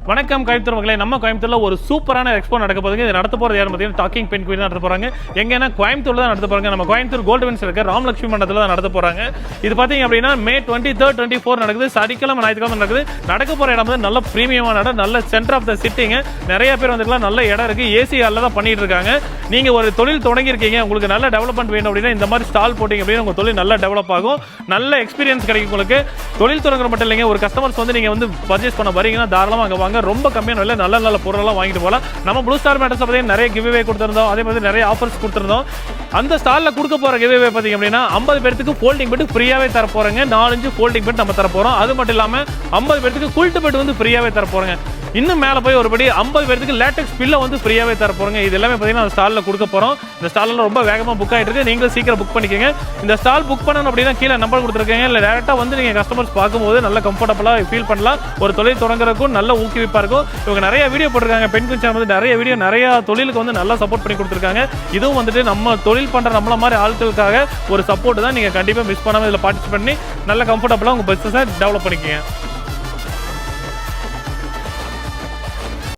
வணக்கம் கோயம்புத்தூர் மக்களே. நம்ம கோயம்புத்தூர்ல ஒரு சூப்பரான எக்ஸ்போ நடக்க போகுது. இது நடத்த போறது யாரும் பார்த்தீங்கன்னா டாக்கிங் பென் குயின் நடத்த போறாங்க. எங்கன்னா கோயம்புத்தூர்ல தான் நடத்த போறாங்க. நம்ம கோயம்புத்தூர் கோல்டுவின்ஸ் இருக்க ராமலட்சுமி மண்டபத்தில் தான் நடத்த போறாங்க. இது பார்த்தீங்க அப்படின்னா மே 23, 24 நடக்குது. சனிக்கிழமை ஞாயிற்றுக்கிழமை நடக்குது. நடக்க போற இடம் வந்து நல்ல பிரீமியமான இடம், நல்ல சென்டர் ஆஃப் த சிட்டிங்க. நிறைய பேர் வந்துக்கலாம், நல்ல இடம் இருக்கு. ஏசி ஹாலில் தான் பண்ணிட்டு இருக்காங்க. நீங்க ஒரு தொழில் தொடங்கி இருக்கீங்க, உங்களுக்கு நல்ல டெவலப்மெண்ட் வேணும் அப்படின்னா இந்த மாதிரி ஸ்டால் போட்டிங்க அப்படின்னா உங்க தொழில் நல்லா டெவலப் ஆகும். நல்ல எக்ஸ்பீரியன்ஸ் கிடைக்கும் உங்களுக்கு. தொழில் தொடங்குற மட்டும் இல்லைங்க, ஒரு கஸ்டமர்ஸ் வந்து நீங்க வந்து பர்ச்சேஸ் பண்ண வரீங்கன்னா தாராளமாக அங்கே வாங்க. ரொம்ப கம்மியான விலை நல்ல நல்ல பொருளெல்லாம் வாங்கிட்டு போகலாம். நம்ம ப்ளூ ஸ்டார் மேட்டர்ஸ் பார்த்தீங்கன்னா நிறைய கிவ்வே கொடுத்துருந்தோம். அதே மாதிரி நிறைய ஆஃபர்ஸ் கொடுத்துருந்தோம். அந்த ஸ்டாலில் கொடுக்க போகிற கிவ்வே பார்த்தீங்க அப்படின்னா 50 பேருக்கு ஃபோல்டிங் பெட் ஃப்ரீயாகவே தர போகிறோங்க. 4 இன்ச்சு ஃபோல்டிங் பெட் நம்ம தர போகிறோம். அது மட்டும் இல்லாமல் 50 பேருக்கு குல்ட் பெட் வந்து ஃப்ரீயாகவே தர போகிறோங்க. இன்னும் மேலே போய் ஒருபடி 50 பேருக்கு லேட்டெக்ஸ் பில்லை வந்து ஃப்ரீயாகவே தர போகிறோங்க. இது எல்லாமே பார்த்தீங்கன்னா அந்த ஸ்டாலில் கொடுக்க போகிறோம். இந்த ஸ்டாலில் ரொம்ப வேகமாக புக் ஆகிட்டு இருக்கு. நீங்களும் சீக்கிரம் புக் பண்ணிக்கோங்க. இந்த ஸ்டால் புக் பண்ணணும் அப்படின்னா கீழே நம்பர் கொடுத்துருக்கீங்க. இல்லை டேரெக்டாக வந்து நீங்கள் கஸ்டமர்ஸ் பார்க்கும்போது நல்ல கம்ஃபர்டபுளாக ஃபீல் பண்ணலாம். ஒரு தொழில் தொடங்குறதுக்கும் நல்ல ஊக்குவிப்பாக இருக்கும். இவங்க நிறைய வீடியோ போட்டிருக்காங்க. பெண் குயின் சேனல் வந்து நிறைய வீடியோ நிறைய தொழிலுக்கு வந்து நல்லா சப்போர்ட் பண்ணி கொடுத்துருக்காங்க. இதுவும் வந்துட்டு நம்ம தொழில் பண்ணுற நம்மள மாதிரி ஆட்களுக்காக ஒரு சப்போர்ட் தான். நீங்கள் கண்டிப்பாக மிஸ் பண்ணாமல் இதில் பார்ட்டிசிபேட் பண்ணி நல்ல கம்ஃபர்டபுளாக உங்கள் பிஸ்னஸை டெவலப் பண்ணிக்கோங்க.